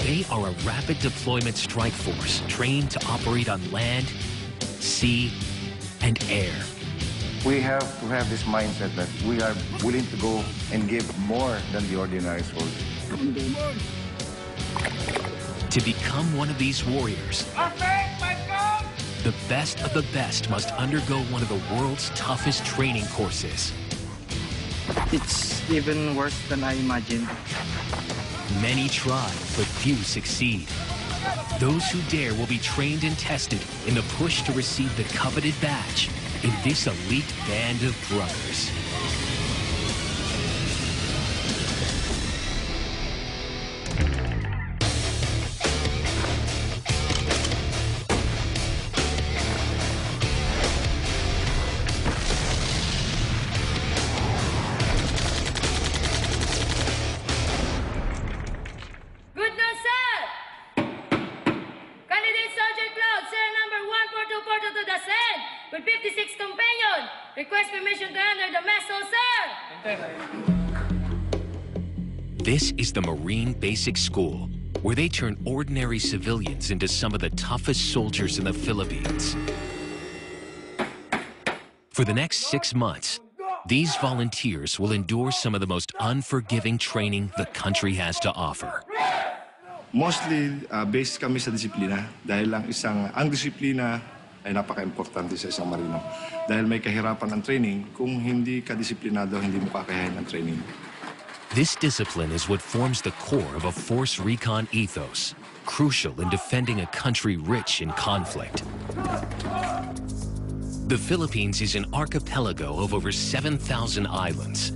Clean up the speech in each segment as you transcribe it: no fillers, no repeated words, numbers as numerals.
They are a rapid deployment strike force trained to operate on land, sea, and air. We have to have this mindset that we are willing to go and give more than the ordinary soldier. To become one of these warriors, the best of the best must undergo one of the world's toughest training courses. It's even worse than I imagined. Many try, but few succeed. Those who dare will be trained and tested in the push to receive the coveted badge in this elite band of brothers. With 56 companion, request permission to enter the mess hall, sir. This is the Marine Basic School, where they turn ordinary civilians into some of the toughest soldiers in the Philippines. For the next 6 months, these volunteers will endure some of the most unforgiving training the country has to offer. Mostly, based kami sa disiplina dahil ang disiplina ay napaka-importante sa isang marino. Dahil may kahirapan ng training, kung hindi ka disiplinado, hindi mo kakayanin ang training. This discipline is what forms the core of a force recon ethos, crucial in defending a country rich in conflict. The Philippines is an archipelago of over 7,000 islands.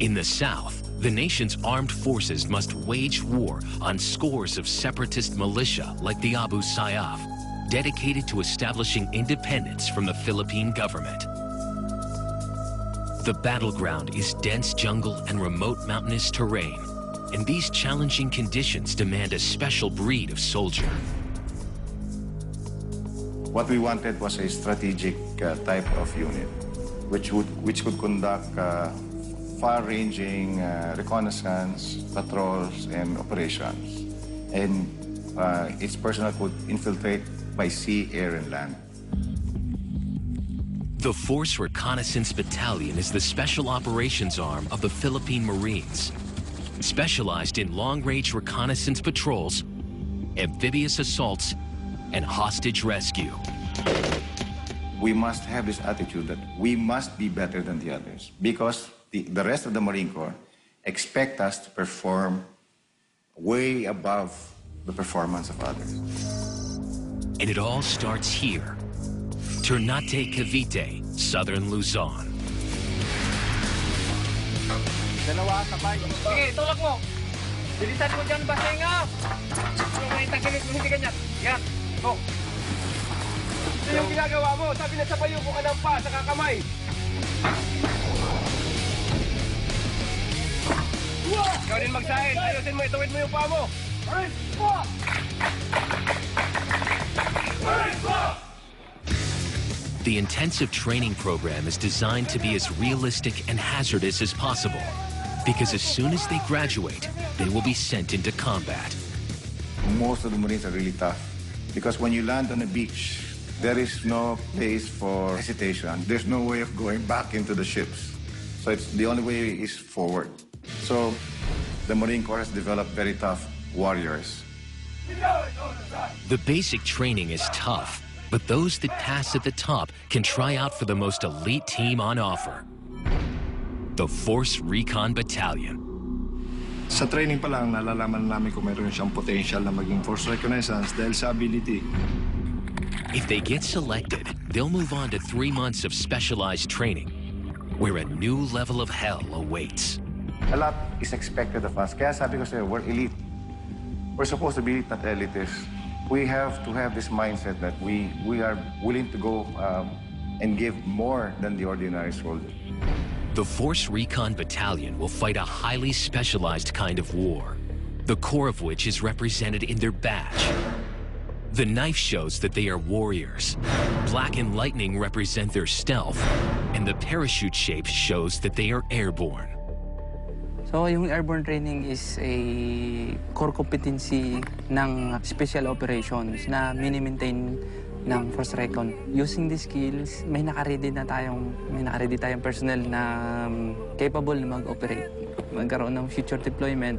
In the south, the nation's armed forces must wage war on scores of separatist militia like the Abu Sayyaf, dedicated to establishing independence from the Philippine government. The battleground is dense jungle and remote mountainous terrain, and these challenging conditions demand a special breed of soldier. What we wanted was a strategic type of unit, which could conduct far-ranging reconnaissance, patrols, and operations. And its personnel could infiltrate by sea, air, and land. The Force Reconnaissance Battalion is the special operations arm of the Philippine Marines, specialized in long-range reconnaissance patrols, amphibious assaults, and hostage rescue. We must have this attitude that we must be better than the others because the rest of the Marine Corps expect us to perform way above the performance of others. And it all starts here, Ternate Cavite, southern Luzon. Dalawa, sabay. Sige, tulak mo. Bilisan mo dyan, basenga. Kung may takilit mo, hindi ganyan. Yan, go. Ito yung ginagawa mo. Sabi na sabay yung ka ng pa sa kakamay. Ikaw din magsahin. Ayusin mo, ituwid mo yung paa mo. The intensive training program is designed to be as realistic and hazardous as possible, because as soon as they graduate, they will be sent into combat. Most of the Marines are really tough because when you land on a beach, there is no place for hesitation. There's no way of going back into the ships. So the only way is forward. So the Marine Corps has developed very tough warriors. The basic training is tough, but those that pass at the top can try out for the most elite team on offer. The Force Recon Battalion. Sa training pa lang, nalalaman namin kung meron siyang potential na maging force reconnaissance dahil sa ability. If they get selected, they'll move on to 3 months of specialized training, where a new level of hell awaits. A lot is expected of us. Kaya sabi ko sa'yo, we're elite. We're supposed to be elite, not elitist. We have to have this mindset that we are willing to go and give more than the ordinary soldier. The Force Recon Battalion will fight a highly specialized kind of war, the core of which is represented in their badge. The knife shows that they are warriors. Black and lightning represent their stealth, and the parachute shape shows that they are airborne. So yung airborne training is a core competency ng special operations na mini-maintain ng Force Recon. Using these skills, may nakaready tayong personnel na capable na mag-operate, magkaroon ng future deployment.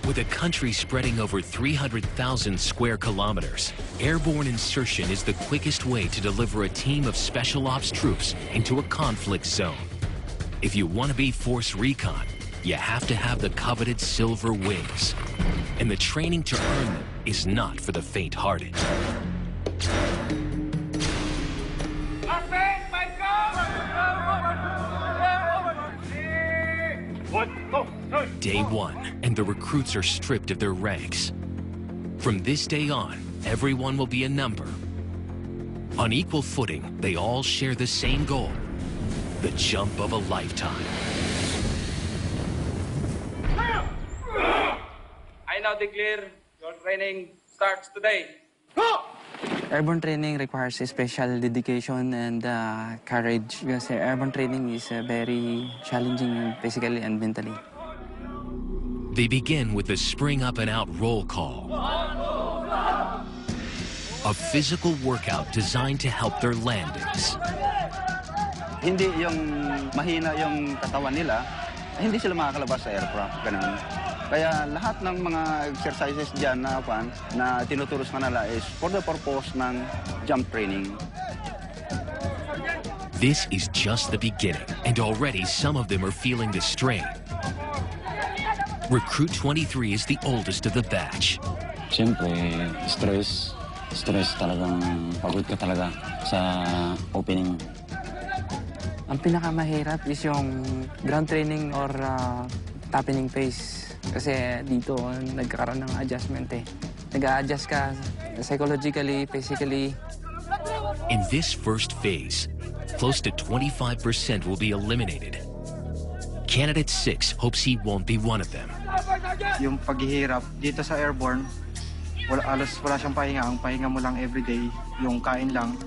With a country spreading over 300,000 square kilometers, airborne insertion is the quickest way to deliver a team of special ops troops into a conflict zone. If you want to be Force Recon, you have to have the coveted silver wings. And the training to earn them is not for the faint-hearted. Day one, and the recruits are stripped of their ranks. From this day on, everyone will be a number. On equal footing, they all share the same goal, the jump of a lifetime. I now declare your training starts today. Airborne training requires a special dedication and courage because airborne training is very challenging physically and mentally. They begin with the spring up and out roll call, a physical workout designed to help their landings. Hindi yung mahina yung katawan nila, hindi sila makakalabas sa aircraft, ganun. Kaya lahat ng mga exercises dyan na tinuturo sa kanila is for the purpose ng jump training. This is just the beginning, and already some of them are feeling the strain. Recruit 23 is the oldest of the batch. Siyempre, stress talagang pagod ka talaga sa opening. Ang pinakamahirap is yung ground training or tapping phase. Kasi dito nagkakaroon ng adjustment eh. Nag-a-adjust ka psychologically, physically. In this first phase, close to 25% will be eliminated. Candidate 6 hopes he won't be one of them. Yung paghihirap dito sa airborne, wala siyang pahinga. Ang pahinga mo lang everyday, yung kain lang.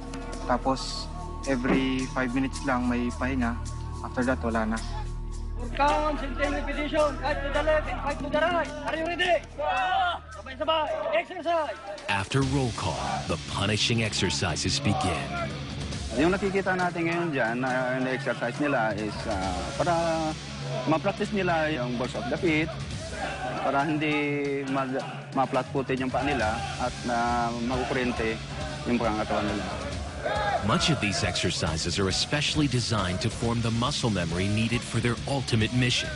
Tapos every 5 minutes lang may pahinga. After that, wala na. Count, maintain repetition, fight to the left and fight to the right. Are you ready? Sabay-sabay, exercise! After roll call, the punishing exercises begin. Yung nakikita natin ngayon dyan na exercise nila is para ma-practice nila yung balls of the feet, para hindi ma-flat-footed yung paa nila at makukurente yung pangangatawan nila. Much of these exercises are especially designed to form the muscle memory needed for their ultimate mission.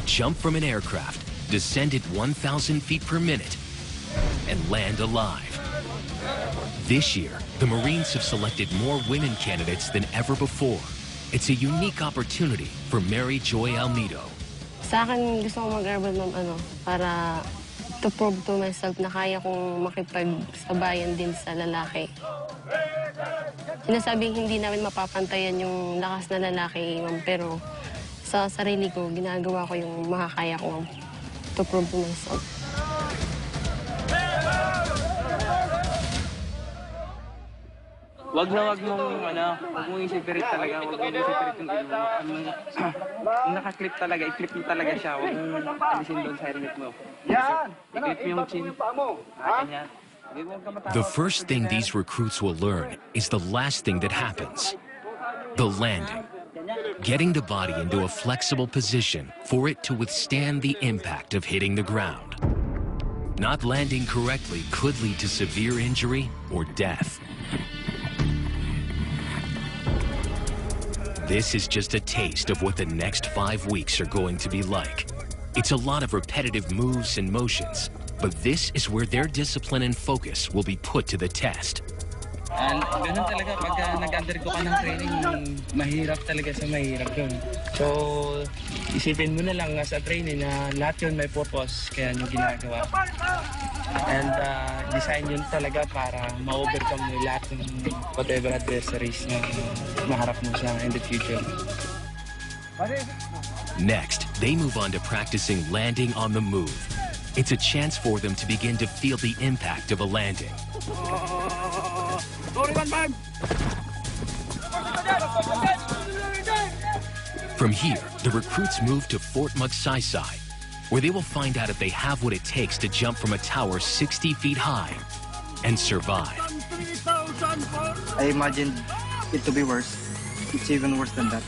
Jump from an aircraft, descend at 1,000 feet per minute, and land alive. This year, the Marines have selected more women candidates than ever before. It's a unique opportunity for Mary Joy Almedo. Sa akin, gusto ko mag-airborne, para to prove to myself na kaya kong makipagsabayan din sa lalaki. Sinasabing hindi namin mapapantayan yung lakas na lalaki, ma'am, pero sa sarili ko, ginagawa ko yung makakaya ko, ma'am, to prove to myself. Wag mong isipirit talaga, wag mong isipirit yung ilong. Naka-clip talaga, i-clip mo talaga siya, wag mong alisin doon sa helmet mo. Yan! I-clip mo yung chin. Ganyan. The first thing these recruits will learn is the last thing that happens, the landing. Getting the body into a flexible position for it to withstand the impact of hitting the ground. Not landing correctly could lead to severe injury or death. This is just a taste of what the next 5 weeks are going to be like. It's a lot of repetitive moves and motions, but this is where their discipline and focus will be put to the test. And ganun talaga, pag nag-undergo ka ng training, mahirap talaga sa mahirap yun. So, isipin mo na lang sa training na lahat yun may purpose, kaya nyo ginagawa. And design yun talaga para ma-overcome mo lahat ng whatever adversaries na maharap mo sa in the future. Next, they move on to practicing landing on the move. It's a chance for them to begin to feel the impact of a landing. From here, the recruits move to Fort Magsaysay, where they will find out if they have what it takes to jump from a tower 60 feet high and survive. I imagined it to be worse. It's even worse than that.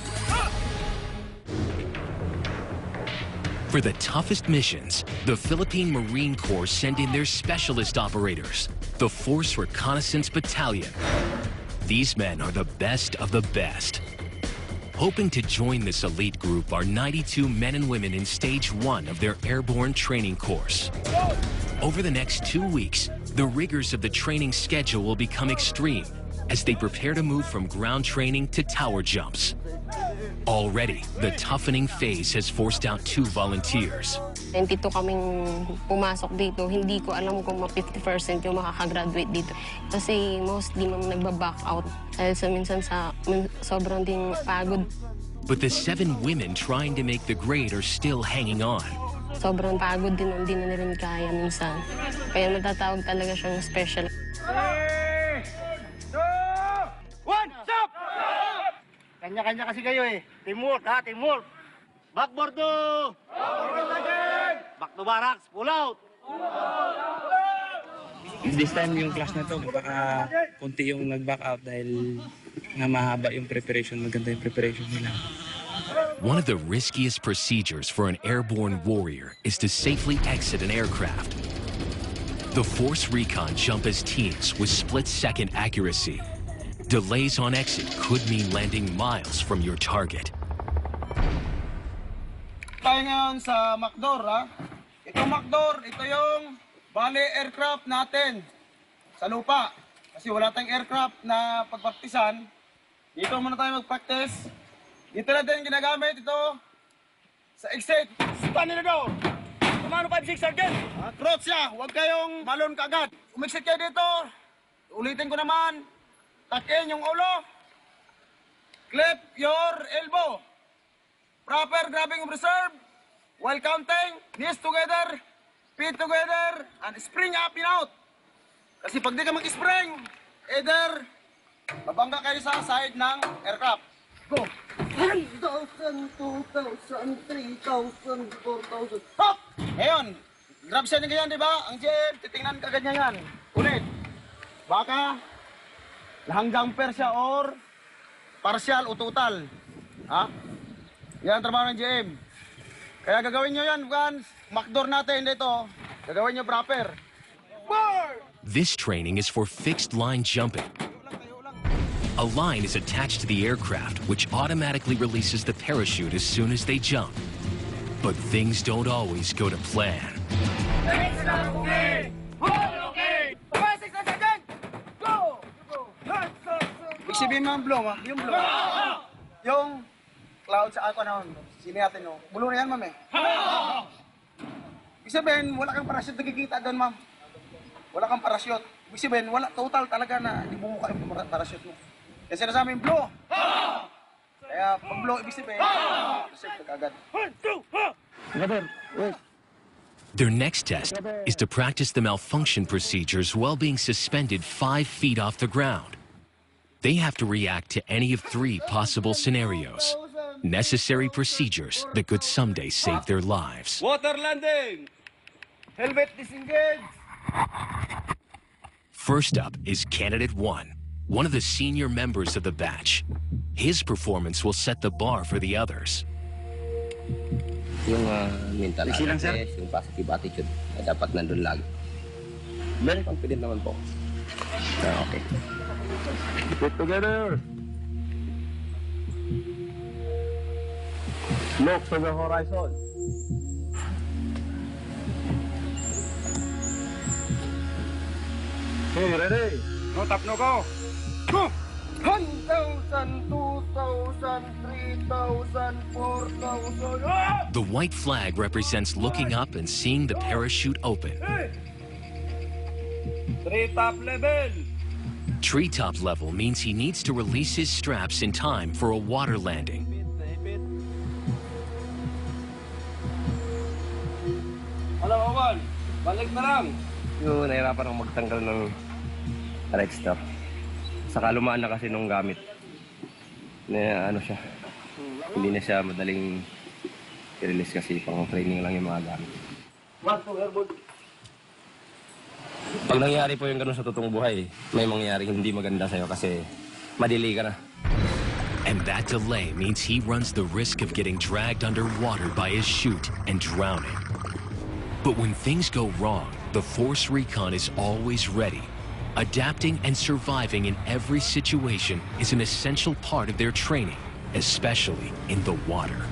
For the toughest missions, the Philippine Marine Corps send in their specialist operators, the Force Reconnaissance Battalion. These men are the best of the best. Hoping to join this elite group are 92 men and women in Stage 1 of their airborne training course. Over the next 2 weeks, the rigors of the training schedule will become extreme as they prepare to move from ground training to tower jumps. Already, the toughening phase has forced out 2 volunteers. 22 kaming pumasok dito, hindi ko alam kung ma-50% yung makakagraduate dito. Kasi mostly nagba-back out dahil minsan sobrang ding pagod. But the 7 women trying to make the grade are still hanging on. Sobrang pagod din, hindi na rin kaya minsan. Kaya matatawag talaga siyang special. 3, 2, 1, stop! Kanya-kanya kasi kayo eh. Teamwork ha, teamwork. Backboard to! Back to barracks, pull out! This time yung class na to, baka konti yung nag-back out dahil nga mahaba yung preparation, maganda yung preparation nila. One of the riskiest procedures for an airborne warrior is to safely exit an aircraft. The Force Recon jump as teams with split-second accuracy. Delays on exit could mean landing miles from your target. Tayo ngayon sa Macdor ha. Ito Macdor, ito yung bale aircraft natin sa lupa. Kasi wala tayong aircraft na pagpraktisan. Dito muna tayo mag-practice. Dito natin ginagamit ito sa exit. Stand in the door. Kumano 5-6 Sergeant? Crouch siya, huwag kayong malon kagad. Umexit kayo dito. Ulitin ko naman. Takin yung ulo. Clip your elbow. Proper grabbing of reserve. While counting, knees together, feet together, and spring up and out. Kasi pag di ka mag-spring, either babangga kayo sa side ng aircraft. Go! 1,000, 2,000, 3,000, 4,000. Hop! Ngayon, grab siya niya ganyan, di ba? Ang GM, titingnan ka ganyan yan. Ulit. Baka, hanggang per siya or partial o total. Ha? Yan ang trabaho ng GM. Kaya gagawin nyo yan, Vans. Macdor natin dito. Gagawin nyo proper. This training is for fixed line jumping. A line is attached to the aircraft, which automatically releases the parachute as soon as they jump. But things don't always go to plan. Sabihin mo ang blow, ha? Yung blow. Yung cloud sa ako na sini natin, no? Blow na yan, ma'am, eh. Ibig sabihin, wala kang parachute nakikita doon, ma'am. Wala kang parachute. Ibig sabihin, wala total talaga na ibumuka yung parachute mo. Kasi sinasabi yung blow. Kaya pag blow, ibig sabihin, parachute ka agad. Their next test is to practice the malfunction procedures while being suspended 5 feet off the ground. They have to react to any of 3 possible scenarios. Necessary procedures that could someday save their lives. Water landing! Helmet disengage! First up is Candidate 1, one of the senior members of the batch. His performance will set the bar for the others. Yung mental awareness, yung positive attitude, dapat nandun lagi. Very confident naman po. Okay. Get together! Look to the horizon. Okay, ready? No tap, no go! Go! 1,000, 2,000, 3,000, 4,000. The white flag represents looking up and seeing the parachute open. Treetop level. Treetop level means he needs to release his straps in time for a water landing. Hello, Owan. Balik na lang. Yung nahirapan akong magtanggal ng Rexter. Saka lumaan na kasi nung gamit. Na ano siya. Hindi na siya madaling i-release kasi pang training lang yung mga gamit. Pag nangyari po yung ganun sa totoong buhay, may mangyaring hindi maganda sa'yo kasi madili ka na. And that delay means he runs the risk of getting dragged underwater by his chute and drowning. But when things go wrong, the Force Recon is always ready. Adapting and surviving in every situation is an essential part of their training, especially in the water.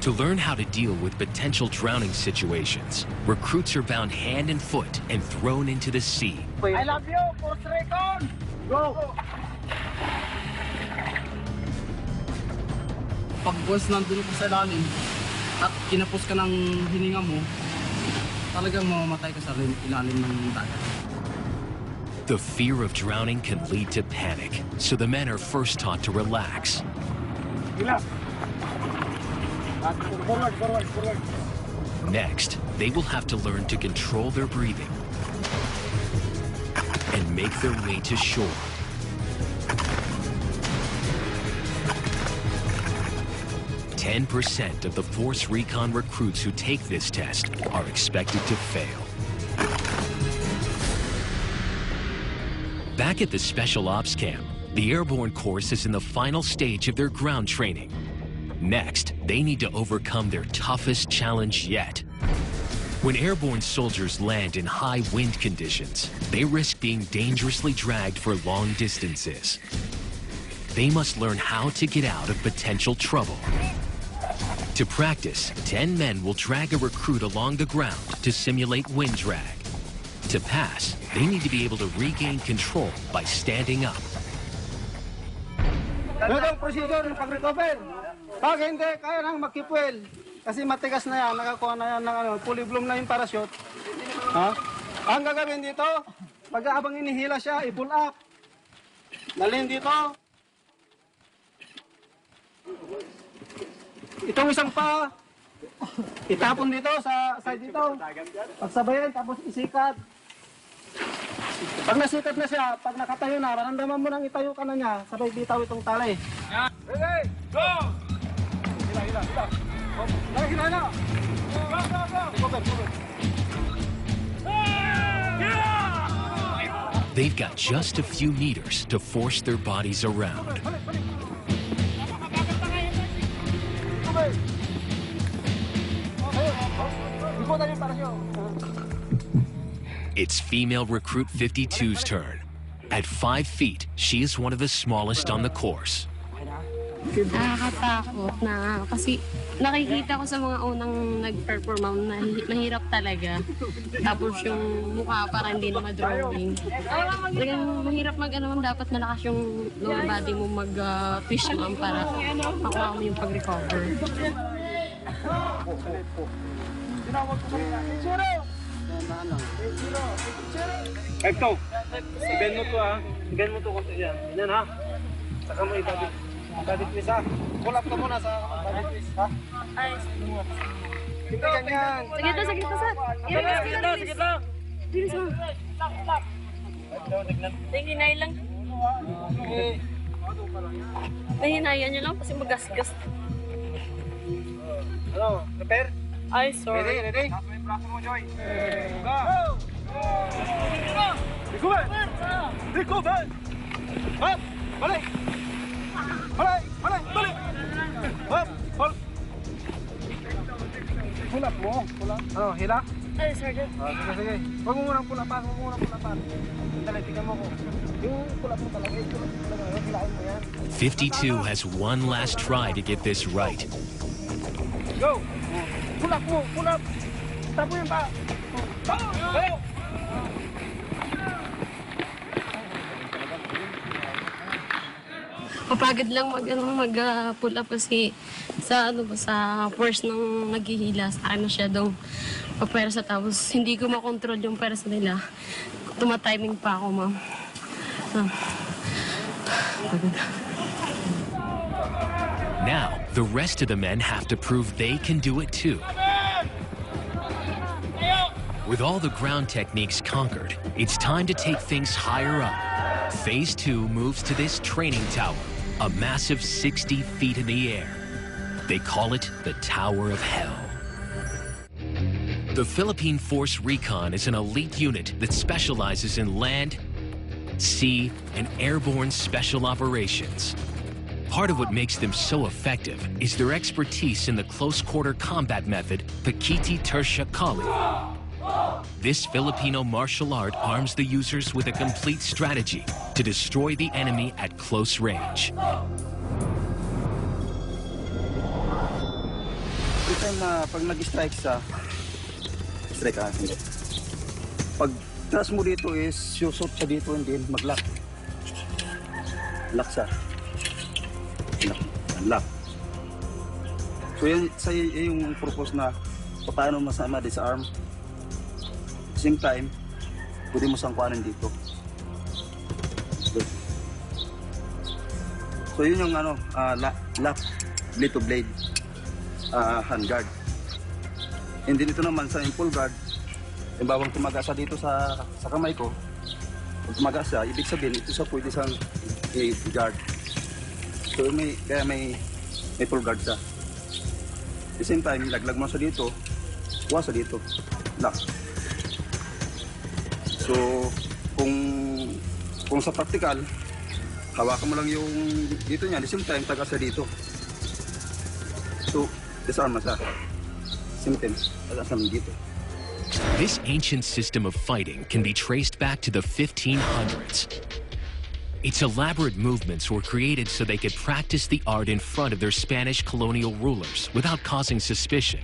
To learn how to deal with potential drowning situations, recruits are bound hand and foot and thrown into the sea. I love you, Force Recon! Go! Pag once nandun ka sa ilalim at kinapos ka ng hininga mo, talagang mamamatay ka sa ilalim ng dagat. The fear of drowning can lead to panic, so the men are first taught to relax. Next, they will have to learn to control their breathing and make their way to shore. % of the Force Recon recruits who take this test are expected to fail. Back at the Special Ops Camp, the Airborne Course is in the final stage of their ground training. Next, they need to overcome their toughest challenge yet. When airborne soldiers land in high wind conditions, they risk being dangerously dragged for long distances. They must learn how to get out of potential trouble. To practice, 10 men will drag a recruit along the ground to simulate wind drag. To pass, they need to be able to regain control by standing up. Ganitong procedure ng pag-recover. Pag hindi, kaya nang magkipwel. Kasi matigas na yan, nakakuha na yan ng fully blown na yung parachute. Ha? Ang gagawin dito, pag habang inihila siya, i-pull up. Dalhin dito. Itong isang pa, itapon dito sa side dito. Pagsabayan, tapos isikat. Pag nasikat na siya, pag nakatayo na, maramdaman mo nang itayo ka na niya, sabay bitaw itong tali. Ready, go! Hila. Hila na! Go! They've got just a few meters to force their bodies around. It's female recruit 52's turn. At 5 feet, she is one of the smallest on the course. Nakakatakot na kasi nakikita ko sa mga unang nag-perform na mahirap talaga. Tapos yung mukha parang hindi na ma-drawing. Talagang mahirap dapat malakas yung lower body mo mag-twist yung arm para makuha mo yung pag-recover. Ito, sigan mo to ha. Sigan mo to konti yan. Yan ha. Saka mo ibabit. Body twist ha. Pull up ka muna sa body twist ha. Ay, Hindi ganyan. sige to, sir. Sige lang. Bilis mo. 29 lang. Mahinayan nyo lang kasi magasgas. Ano, prepare? Ay, sorry. Ready? Braso mo, Joy. Go! Recover! Up! Balik! Up! Hold! Pull up mo. Ano, hila? Ay, Sergeant. Sige. Huwag mo munang pulapan. Dali, tingnan mo ko. Yung pulap mo talaga, hilain mo yan. 52 has one last try to get this right. Go! Pull up! Tapo yun pa! Go! Papagod lang mag-pull up kasi sa force ng naghihila sa akin masyadong papersa tapos hindi ko makontrol yung persa nila. Tumatiming pa ako, ma'am. Now, the rest of the men have to prove they can do it too. With all the ground techniques conquered, it's time to take things higher up. Phase 2 moves to this training tower, a massive 60 feet in the air. They call it the Tower of Hell. The Philippine Force Recon is an elite unit that specializes in land, sea, and airborne special operations. Part of what makes them so effective is their expertise in the close-quarter combat method, Pakiti Tertia Kali. This Filipino martial art arms the users with a complete strategy to destroy the enemy at close range. Every time na pag nag-strike sa strike hindi. Pag tras mo dito is susot sa dito hindi mag-lock. Lock sa. Lock. So yan yung purpose na paano masama disarm. Same time, pwede mo sangkuanan dito. So yun yung lock, blade to blade, hand guard. And then ito naman sa full guard, yung bawang tumagasa dito sa kamay ko, pag tumagasa, ibig sabihin ito sa pwede sang guard. So kaya may full guard siya. At the same time, laglag mo sa dito, kuha sa dito, lock. So, kung sa practical, hawakan mo lang yung dito niya, at the same time, taga sa dito. So, disarm mo siya. Same time, taga sa dito. This ancient system of fighting can be traced back to the 1500s. Its elaborate movements were created so they could practice the art in front of their Spanish colonial rulers without causing suspicion.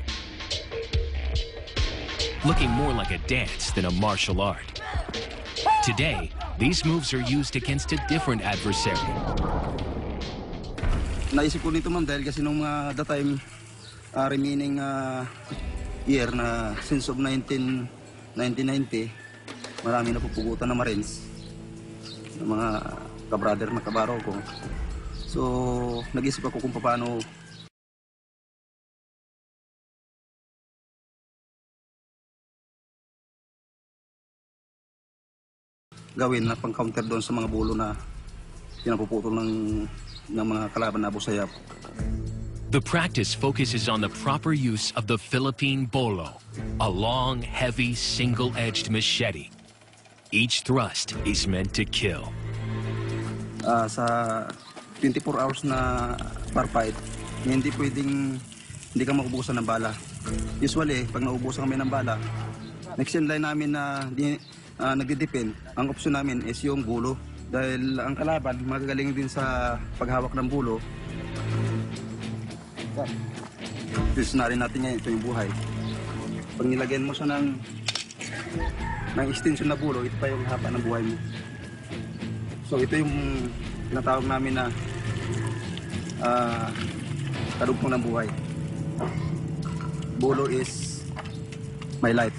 Looking more like a dance than a martial art. Today, these moves are used against a different adversary. Naisip ko nito man dahil kasi nung that time remaining year na since of 1990, marami na pupugutan na Marines, ng mga kabrader na kabaro ko. So, nag-isip ako kung paano gawin na pang-counter doon sa mga bulo na pinapuputol ng mga kalaban na busayap. The practice focuses on the proper use of the Philippine bolo, a long, heavy, single-edged machete. Each thrust is meant to kill. Sa 24 hours na bar fight, hindi ka maubusan ng bala. Usually, pag naubusan kami ng bala, next in line namin na nagdidepend, ang option namin is yung bulo. Dahil ang kalaban, magagaling din sa paghawak ng bulo. Ito na rin natin ngayon, ito yung buhay. Pag nilagyan mo siya ng extension na bulo, ito pa yung haba ng buhay mo. So ito yung tinatawag namin na kadugtong ng buhay. Bulo is my life.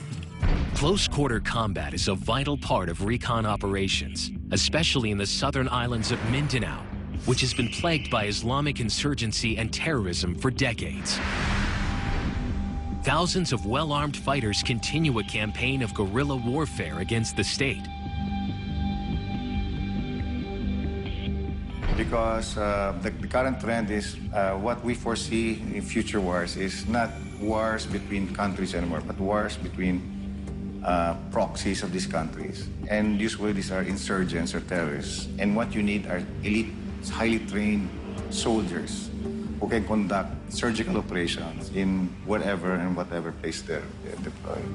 Close-quarter combat is a vital part of recon operations, especially in the southern islands of Mindanao, which has been plagued by Islamic insurgency and terrorism for decades. Thousands of well-armed fighters continue a campaign of guerrilla warfare against the state. Because the current trend is what we foresee in future wars is not wars between countries anymore, but wars between proxies of these countries. And usually these are insurgents or terrorists. And what you need are elite, highly trained soldiers who can conduct surgical operations in whatever place they're deployed.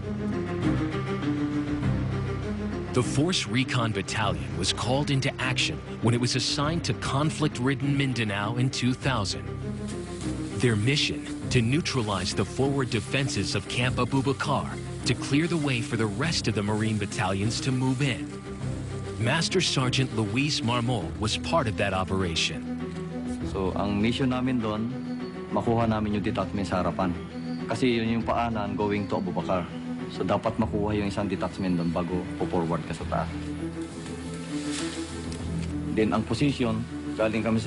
The Force Recon Battalion was called into action when it was assigned to conflict-ridden Mindanao in 2000. Their mission, to neutralize the forward defenses of Camp Abubakar to clear the way for the rest of the Marine battalions to move in. Master Sergeant Luis Marmol was part of that operation. So, ang mission namin doon, makuha namin yung detachment sa harapan. Kasi yun yung paanan going to Abubakar. So, dapat makuha yung isang detachment doon bago po-forward ka sa taas. Then, ang position, galing kami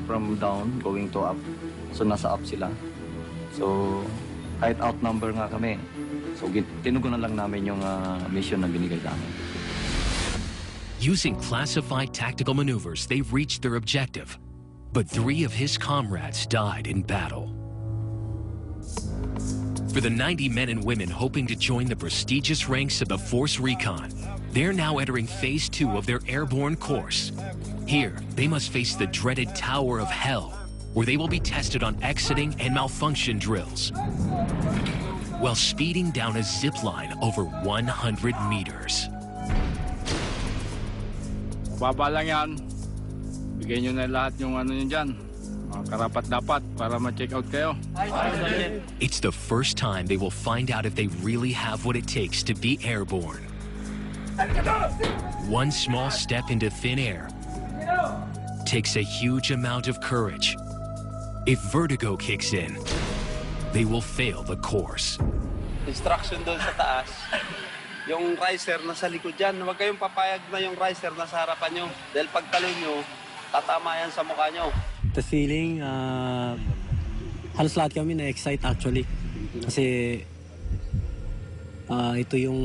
from down, going to up. So, nasa up sila. So, kahit outnumber nga kami. So, tinugunan lang namin yung mission na binigay namin. Using classified tactical maneuvers, they reached their objective. But 3 of his comrades died in battle. For the 90 men and women hoping to join the prestigious ranks of the Force Recon, they're now entering Phase 2 of their airborne course. Here, they must face the dreaded Tower of Hell, where they will be tested on exiting and malfunction drills, while speeding down a zip line over 100 meters. Baba lang yan. Bigyan nyo na lahat yung ano nyo dyan. Karapat-dapat para ma-check out kayo. It's the first time they will find out if they really have what it takes to be airborne. One small step into thin air takes a huge amount of courage. If vertigo kicks in, they will fail the course. Instruction doon sa taas. Yung riser na sa likod dyan, huwag kayong papayag na yung riser na sa harapan nyo. Dahil pagtalon nyo, tatama yan sa mukha nyo. The feeling, halos lahat kami na-excite actually. Kasi ito yung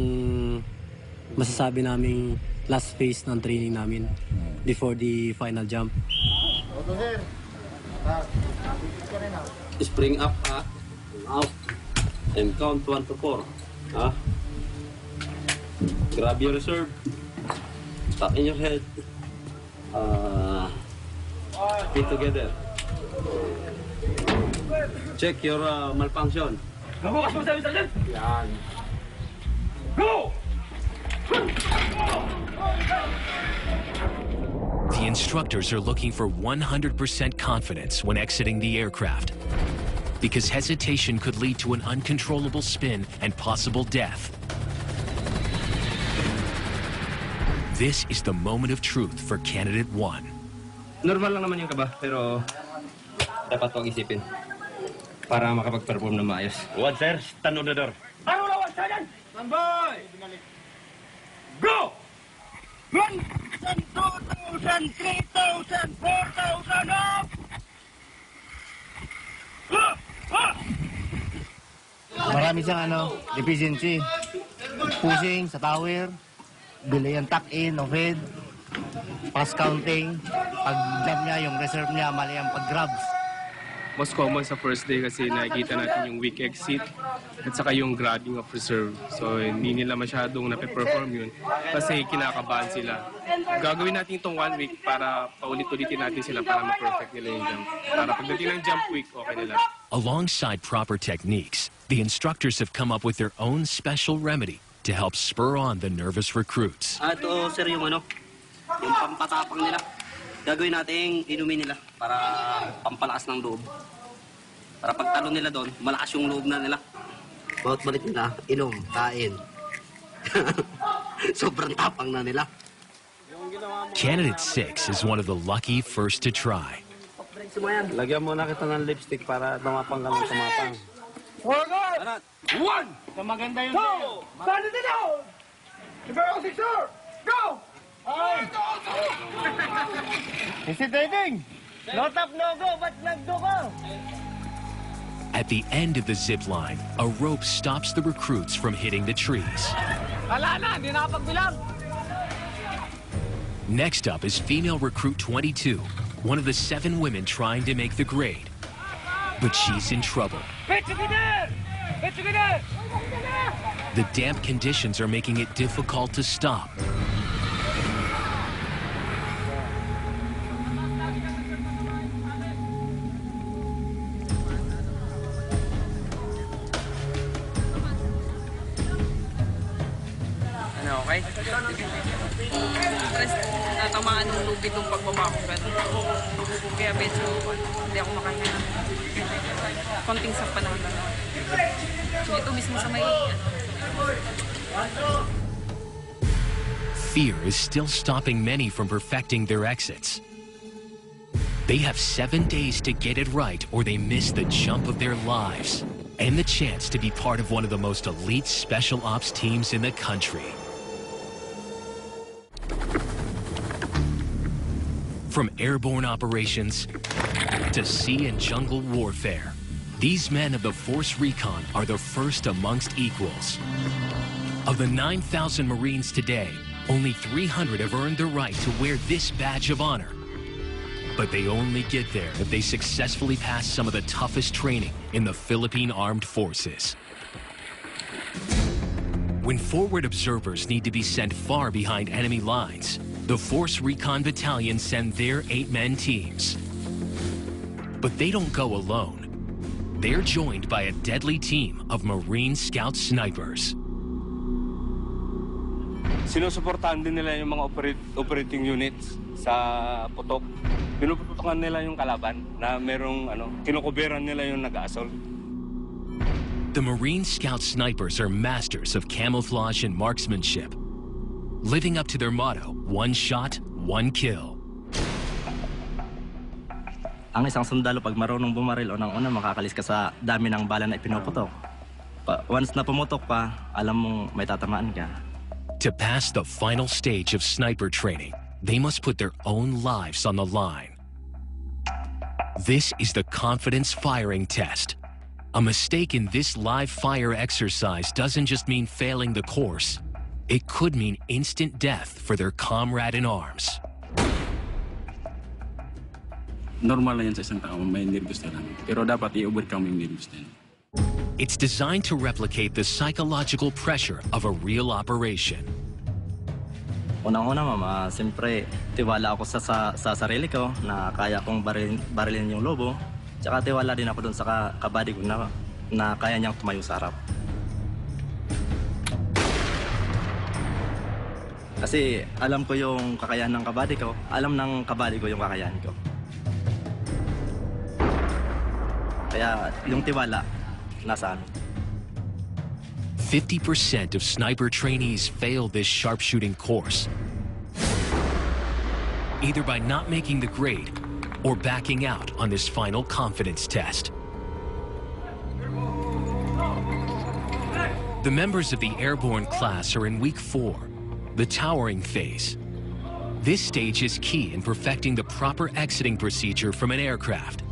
masasabi naming last phase ng training namin before the final jump. Spring up, ha? Out. And count 1 to 4. Ha? Grab your reserve. Tuck in your head. Feet together. Check your malfunction. Nabukas mo sa dyan! Yan. Go! The instructors are looking for 100% confidence when exiting the aircraft, because hesitation could lead to an uncontrollable spin and possible death. This is the moment of truth for Candidate 1. Normal lang naman yung kaba, pero dapat huwag isipin para makapag-perform na maayos. One, sir. Stand on the door. Ano na, one, Sergeant? Stand by! Go! 1,000, 2,000, 3,000, 4,000, up! Marami siyang efficiency. Pushing sa tower, delay ang tuck-in, off-head, pass counting, pag-jump niya, yung reserve niya, mali ang pag-grabs. Most common sa first day kasi nakikita natin yung weak exit at saka yung grabbing of reserve. So hindi nila masyadong nape-perform yun kasi kinakabahan sila. Gagawin natin itong 1 week para paulit-ulitin natin sila para ma-perfect nila yung jump. Para pagdating ng jump week, okay nila. Alongside proper techniques, the instructors have come up with their own special remedy to help spur on the nervous recruits. Ito, sir, yung yung pampatapang nila. Gagawin natin inumin nila para pampalakas ng loob. Para pagtalon nila doon, malakas yung loob na nila. Bawat balik nila, inom, kain. Sobrang tapang na nila. Candidate 6 is one of the lucky first to try. Lagyan muna kita ng lipstick para tumapang ka ng tumapang. Forward! 1! So maganda yung... 2! Stand it down! Ibero 6, sir! Go! Hesitating! No tap, no go, ba't nagdo ka? At the end of the zip line, a rope stops the recruits from hitting the trees. Wala na, hindi nakapagbilang! Next up is female recruit 22, one of the 7 women trying to make the grade. But she's in trouble. Get together! Get together! The damp conditions are making it difficult to stop. Okay? Natamaan ng lubid ng pagbaba ko. Kaya medyo hindi ako makahinga. Konting sa panahon lang. So ito mismo sa may... Fear is still stopping many from perfecting their exits. They have 7 days to get it right or they miss the jump of their lives and the chance to be part of one of the most elite special ops teams in the country. From airborne operations to sea and jungle warfare, these men of the Force Recon are the first amongst equals. Of the 9,000 Marines today, only 300 have earned the right to wear this badge of honor. But they only get there if they successfully pass some of the toughest training in the Philippine Armed Forces. When forward observers need to be sent far behind enemy lines, the Force Recon Battalion send their 8-man teams. But they don't go alone. They're joined by a deadly team of Marine Scout snipers. Sinusuportahan din nila yung mga operating units sa putok. Pinuputokan nila yung kalaban na merong kinukuberan nila yung nag-assault. The Marine Scout snipers are masters of camouflage and marksmanship, living up to their motto, one shot, one kill. Ang isang sundalo pag marunong bumaril, unang-una makakalis ka sa dami ng bala na ipinuputok. Once na pumutok pa, alam mong may tatamaan ka. To pass the final stage of sniper training, they must put their own lives on the line. This is the confidence firing test. A mistake in this live fire exercise doesn't just mean failing the course. It could mean instant death for their comrade in arms. Normal na yan sa isang tao, may nervous na lang. Pero dapat i-overcome yung nervous na yan. It's designed to replicate the psychological pressure of a real operation. Unang-una, Mama, siyempre, tiwala ako sa sarili ko na kaya kong barilin yung lobo. Tsaka tiwala din ako dun sa kabady ko na kaya niyang tumayo sa harap. Kasi alam ko yung kakayahan ng kabady ko, alam ng kabady ko yung kakayahan ko. Kaya yung tiwala, nasa amin. 50% of sniper trainees fail this sharpshooting course, either by not making the grade or backing out on this final confidence test. The members of the airborne class are in week 4, the towering phase. This stage is key in perfecting the proper exiting procedure from an aircraft.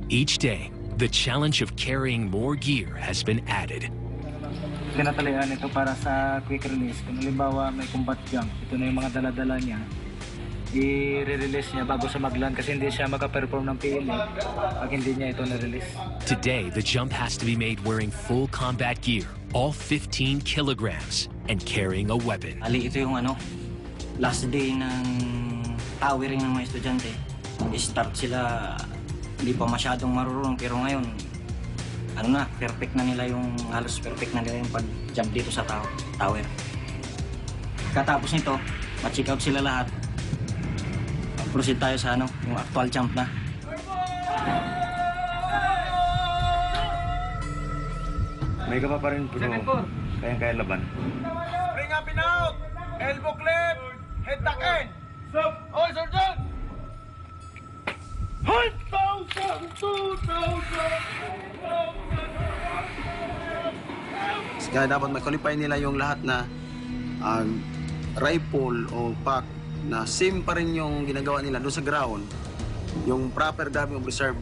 Each day, the challenge of carrying more gear has been added. Tinatalian ito para sa quick release. Kung halimbawa may combat jump, ito na yung mga dala-dala niya. I-release niya bago sa mag-land kasi hindi siya maka-perform ng PLA pag hindi niya ito na-release. Today, the jump has to be made wearing full combat gear, all 15 kilograms, and carrying a weapon. Ali, ito yung last day ng towering ng mga estudyante. I-start sila, hindi pa masyadong marunong, pero ngayon, perfect na nila halos perfect na nila yung pag-jump dito sa tower. Katapos nito, ma-check out sila lahat. Proceed tayo sa yung actual jump na. May ka pa rin, pero kayang-kaya laban. Bring up and out! Elbow clip! Head tuck in! Stop! All surgeon! 1,000! 2,000! Kaya dapat ma-qualify nila yung lahat na rifle o pack na same pa rin yung ginagawa nila doon sa ground. Yung proper grabbing of reserve.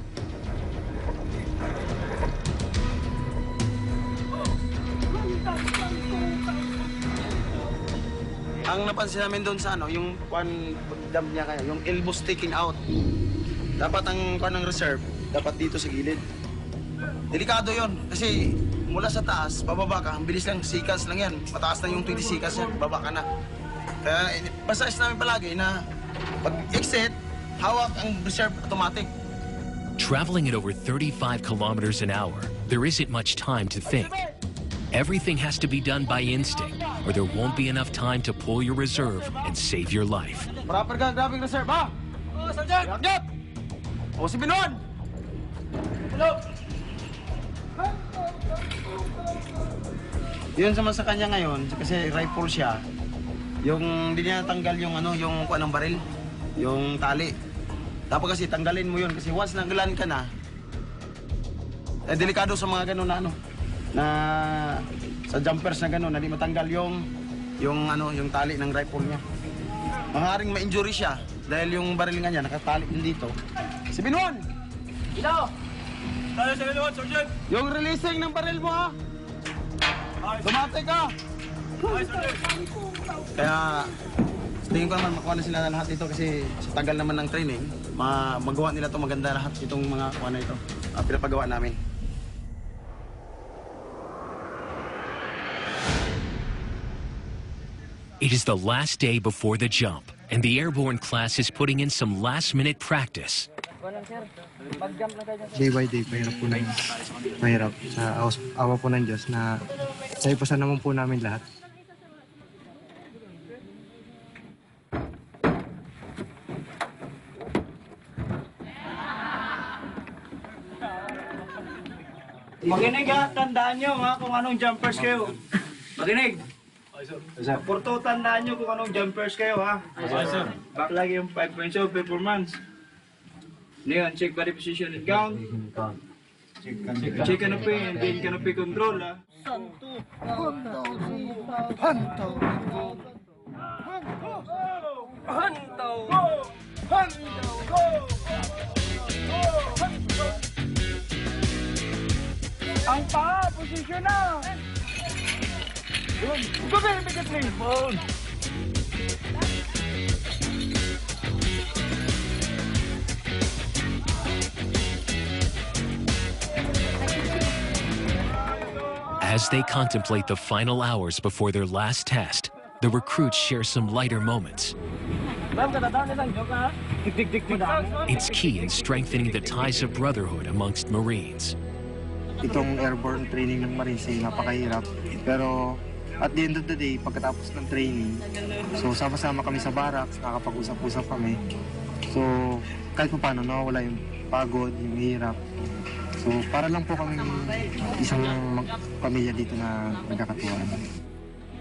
Ang napansin namin doon sa yung pag-jump niya kaya, yung elbow sticking out. Dapat ang ng reserve, dapat dito sa gilid. Delikado yon kasi mula sa taas, bababa ka, ang bilis lang, seconds lang yan. Mataas na yung 20 seconds yan, baba ka na. Kaya pasayos namin palagi na pag-exit, hawak ang reserve automatic. Traveling at over 35 kilometers an hour, there isn't much time to think. Everything has to be done by instinct, or there won't be enough time to pull your reserve and save your life. Proper grabbing reserve, ha? Oo, Sergeant! Yagyat! O, si Binuan! Hello! Yun sa kanya ngayon, kasi rifle siya, yung hindi niya natanggal yung yung kuha ng baril, yung tali. Dapat kasi tanggalin mo yun, kasi once nanggalan ka na, delikado sa mga ganun na sa jumpers na gano'n, na di matanggal yung tali ng rifle niya. Maaaring ma-injury siya dahil yung baril nga niya nakatali dito. Si Binuan! Ito! Tayo sa Binuan, Sergeant! Yung releasing ng baril mo, ha? Dumate ka! Kaya, tingin ko naman makuha na sila na lahat ito kasi sa tagal naman ng training, magawa nila ito maganda lahat itong mga kuha na ito. Pinapagawa namin. It is the last day before the jump, and the airborne class is putting in some last-minute practice. Day by day, mahirap po na yun. Mahirap. Sa awa po ng Diyos na sa ipasan naman po namin lahat. Makinig ha, tandaan nyo ha kung anong jumpers kayo. Makinig. Porto, tandaan nyo kung anong jumpers kayo ha. Back lagi yung 5.0 performance. Ngayon, check body position and count. Check canopy and then canopy control ha. Ang paa, posisyon na! Pabibigit na yung phone! As they contemplate the final hours before their last test, the recruits share some lighter moments. It's key in strengthening the ties of brotherhood amongst Marines. Itong airborne training ng Marines ay napakahirap. Pero at the end of the day, pagkatapos ng training, so sama-sama kami sa barracks, nakakapag-usap-usap kami. So kahit pa paano, nawawala yung pagod, yung hirap. So para lang po kami isang pamilya dito na nagkakatuwaan.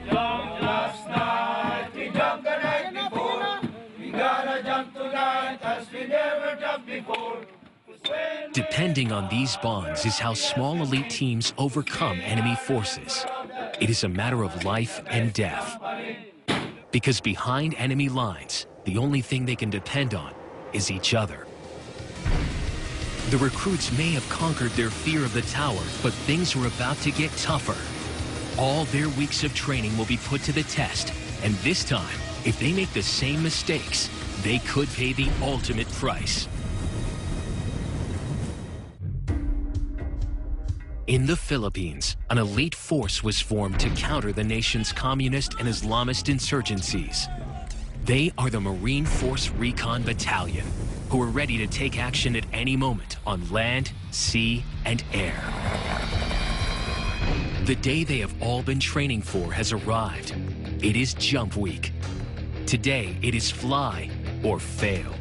Last night, we jumped the night before. We gotta jump tonight as we never jumped before. Depending on these bonds is how small elite teams overcome enemy forces. It is a matter of life and death. Because behind enemy lines, the only thing they can depend on is each other. The recruits may have conquered their fear of the tower, but things are about to get tougher. All their weeks of training will be put to the test, and this time, if they make the same mistakes, they could pay the ultimate price. In the Philippines, an elite force was formed to counter the nation's communist and Islamist insurgencies. They are the Marine Force Recon Battalion, who are ready to take action at any moment on land, sea, and air. The day they have all been training for has arrived. It is Jump Week. Today, it is fly or fail.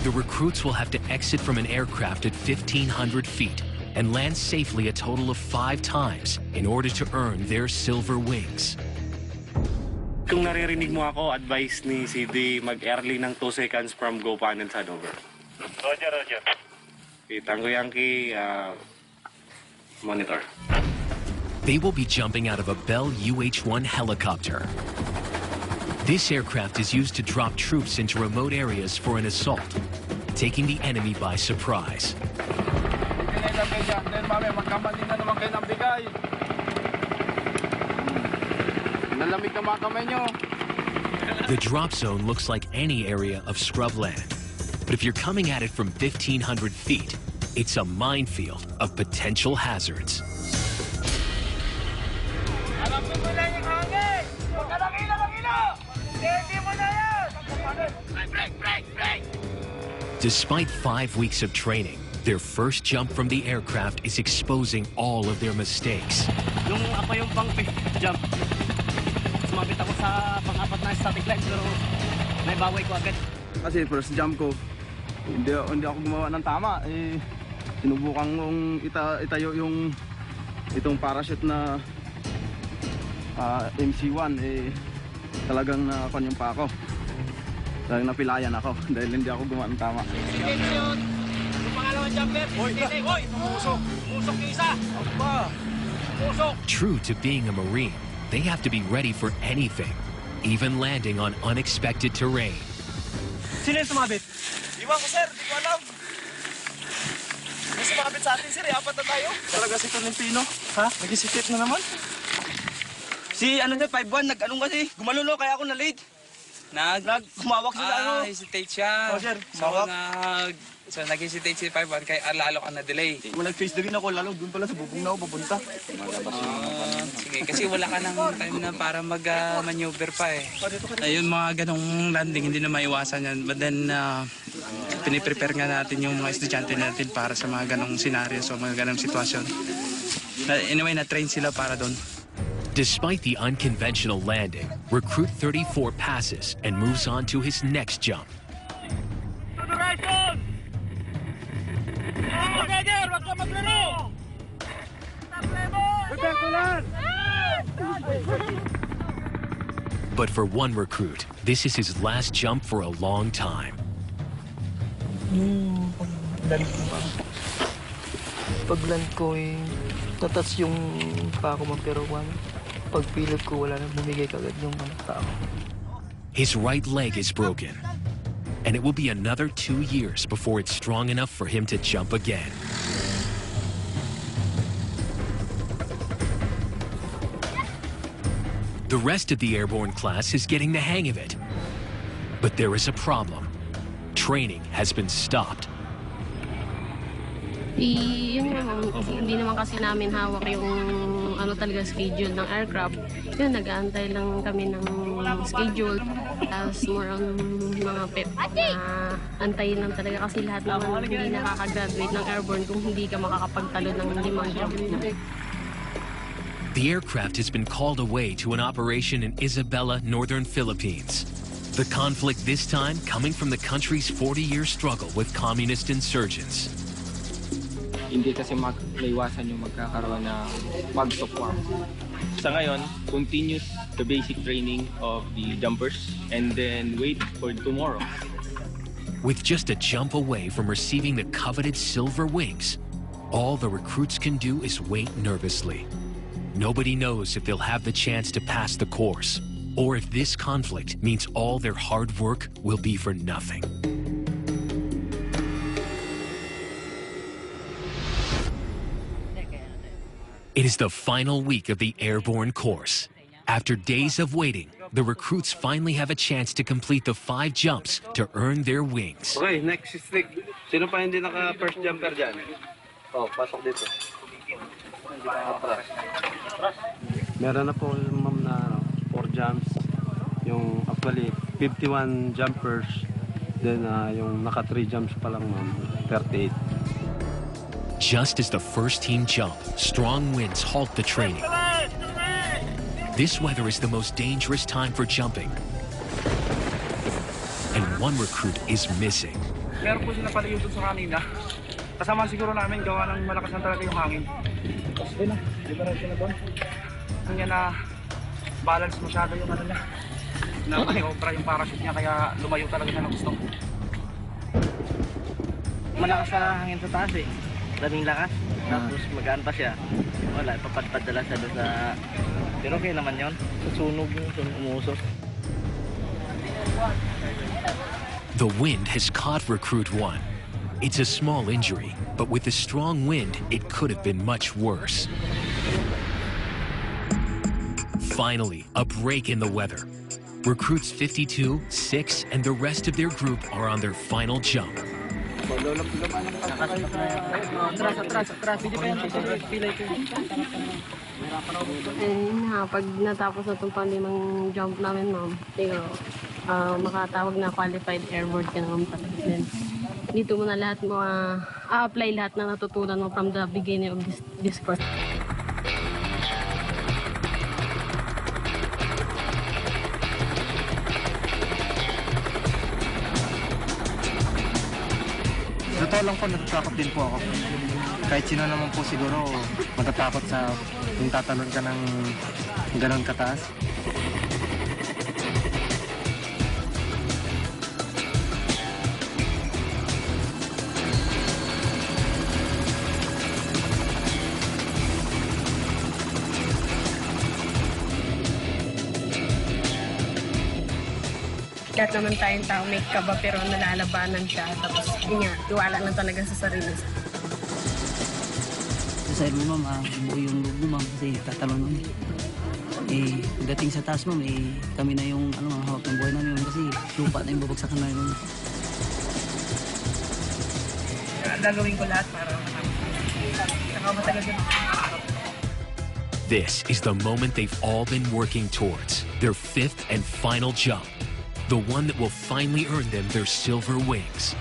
The recruits will have to exit from an aircraft at 1,500 feet and land safely a total of 5 times in order to earn their silver wings. Kung naririnig mo ako, advice ni CD mag-early ng 2 seconds from go panel side over. Roger, Roger. Okay, Tango Yankee, monitor. They will be jumping out of a Bell UH-1 helicopter. This aircraft is used to drop troops into remote areas for an assault, taking the enemy by surprise. Then mami, magkamaling na naman kayo ng bigay. Nalamig na mga kamay nyo. The drop zone looks like any area of scrubland. But if you're coming at it from 1,500 feet, it's a minefield of potential hazards. Alamin mo lang yung hangin! Huwag ka lang ilo! Hindi mo na yan! Break! Despite 5 weeks of training, their first jump from the aircraft is exposing all of their mistakes. Yung ako yung pang jump, sumabit ako sa pang-apat na static line pero naibaway ko agad. Kasi first jump ko, hindi ako gumawa ng tama. Sinubukan kong itayo yung itong parachute na MC-1. Talagang nakuha yung pa ako. Talagang napilayan ako dahil hindi ako gumawa ng tama. True to being a Marine, they have to be ready for anything, even landing on unexpected terrain. Sino yung sumabit? Iwan ko, sir. Di ko alam. May sumabit sa atin, sir. Apat na tayo. Talaga si Tolentino. Ha? Nag-isipit na naman. Si 5-1, nag-anong kasi, gumalulo kaya ako na-late. Kumawak siya sa ano. Hesitate siya. Oh, sir, So, kumawak. nag-hesitate si 5-1 kaya lalo ka na-delay. Nag-face na rin ako, lalo doon pala sa bubong na ako papunta. Sige, kasi wala ka ng time na para mag-maneuver pa eh. Ayun, mga ganong landing, hindi na maiwasan yan. But then, piniprepare nga natin yung mga estudyante natin para sa mga ganong senaryo, so mga ganong sitwasyon. Anyway, na-train sila para doon. Despite the unconventional landing, Recruit 34 passes and moves on to his next jump. But for one recruit, this is his last jump for a long time. Pag-land ko tatas yung pa ako pero pagpilot ko wala na bumigay kagad yung tao. His right leg is broken, and it will be another 2 years before it's strong enough for him to jump again. The rest of the airborne class is getting the hang of it. But there is a problem. Training has been stopped. Yun naman, hindi naman kasi namin hawak yung talaga schedule ng aircraft. Yun, nag-aantay lang kami ng schedule. Tapos more on mga pep na antayin lang talaga kasi lahat naman hindi nakaka-graduate ng airborne kung hindi ka makakapagtalo ng 5 jump na. The aircraft has been called away to an operation in Isabela, northern Philippines. The conflict this time coming from the country's 40-year struggle with communist insurgents. Hindi kasi maiwasan yung magkakaroon ng pag-perform. Sa ngayon, continues the basic training of the jumpers and then wait for tomorrow. With just a jump away from receiving the coveted silver wings, all the recruits can do is wait nervously. Nobody knows if they'll have the chance to pass the course, or if this conflict means all their hard work will be for nothing. It is the final week of the airborne course. After days of waiting, the recruits finally have a chance to complete the 5 jumps to earn their wings. Okay, next stick. Sino pa hindi naka-first jumper dyan? Oh, pasok dito. Meron na po, ma'am, na 4 jumps. Yung actually 51 jumpers. Then yung naka 3 jumps pa lang, ma'am, 38. Just as the first team jump, strong winds halt the training. This weather is the most dangerous time for jumping. And one recruit is missing. Meron po sila pala yung sa kanina. Kasama siguro namin gawa ng malakas na talaga yung hangin. Tapos doon na, liberal siya na doon. Ang yan na balance masyado yung niya. Na maniobra yung parachute niya kaya lumayo talaga siya ng gusto. Malakas sa hangin sa taas daming lakas. Tapos magaan pa siya. Wala, papadpadala siya doon sa... Pero okay naman yun. Sunog yung umusok. The wind has caught Recruit 1. It's a small injury, but with the strong wind, it could have been much worse. Finally, a break in the weather. Recruits 52, 6, and the rest of their group are on their final jump. Pag natapos na itong 5 jump namin, ma'am, makatawag na qualified airborne ka naman pala. Then, dito mo na lahat mo apply lahat na natutunan mo from the beginning of this course. Totoo lang po, natatakot din po ako. Kahit sino naman po siguro matatakot sa yung tatalon ka ng ganon kataas. Lahat naman tayong tao may kaba pero nalalabanan siya. Tapos yun nga, tiwala na talaga sa sarili. Sa mo, ma'am, buo yung loob mo, ma'am, kasi tatalon mo. Dating sa taas ma'am, kami na yung ang hawak ng buhay namin kasi lupa na yung babagsakan na yun. Gagawin ko lahat para matagal yun. This is the moment they've all been working towards, their 5th and final jump, the one that will finally earn them their silver wings.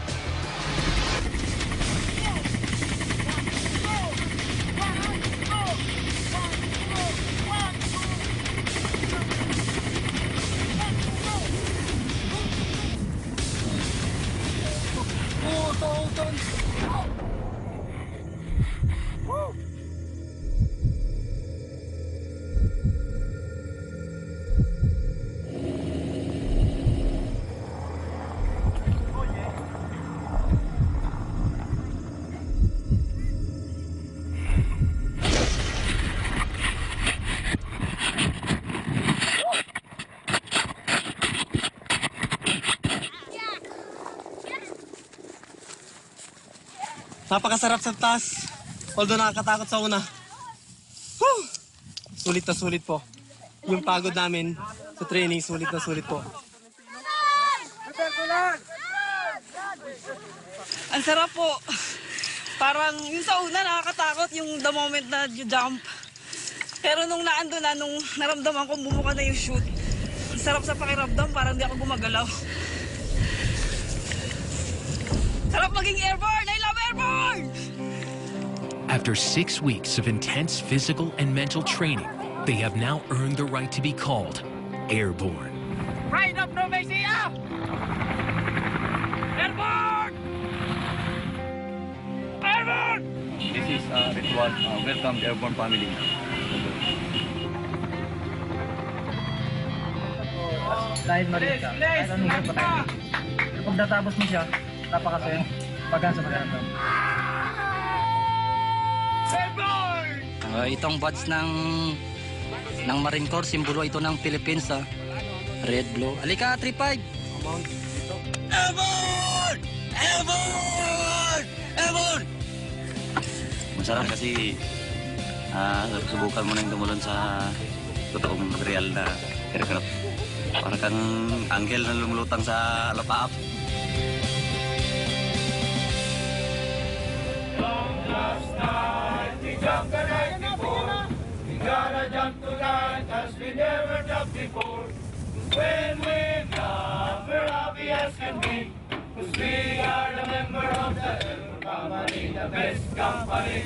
Napakasarap sa taas. Although nakakatakot sa una. Whew! Sulit na sulit po. Yung pagod namin sa training, sulit na sulit po. Ang sarap po. Parang yung sa una nakakatakot yung the moment na you jump. Pero nung naando na, nung naramdaman ko bumuka na yung chute, ang sarap sa pakiramdam, parang di ako gumagalaw. Sarap maging airborne! I love airborne! After 6 weeks of intense physical and mental training, they have now earned the right to be called airborne. Pride of Novacia! Airborne! Airborne! This is ritual. Welcome to Airborne family. Dahil marin ka, kahit anong hindi pa tayo. Pag natapos mo siya, napakasaya. Pagkan sa magandang. Itong badge ng Marine Corps, simbolo ito ng Philippines, red, blue. Alika, 3-5! Airborne! Airborne! Airborne! Masarap kasi subukan mo nang dumulon sa totoong real na aircraft. Para kang anghel na lumulutang sa lapaap. Jump the night before. We gotta jump tonight as we never jumped before. When we jump, we're happy as can be. 'Cause we are the member of the Airborne Company, the best company.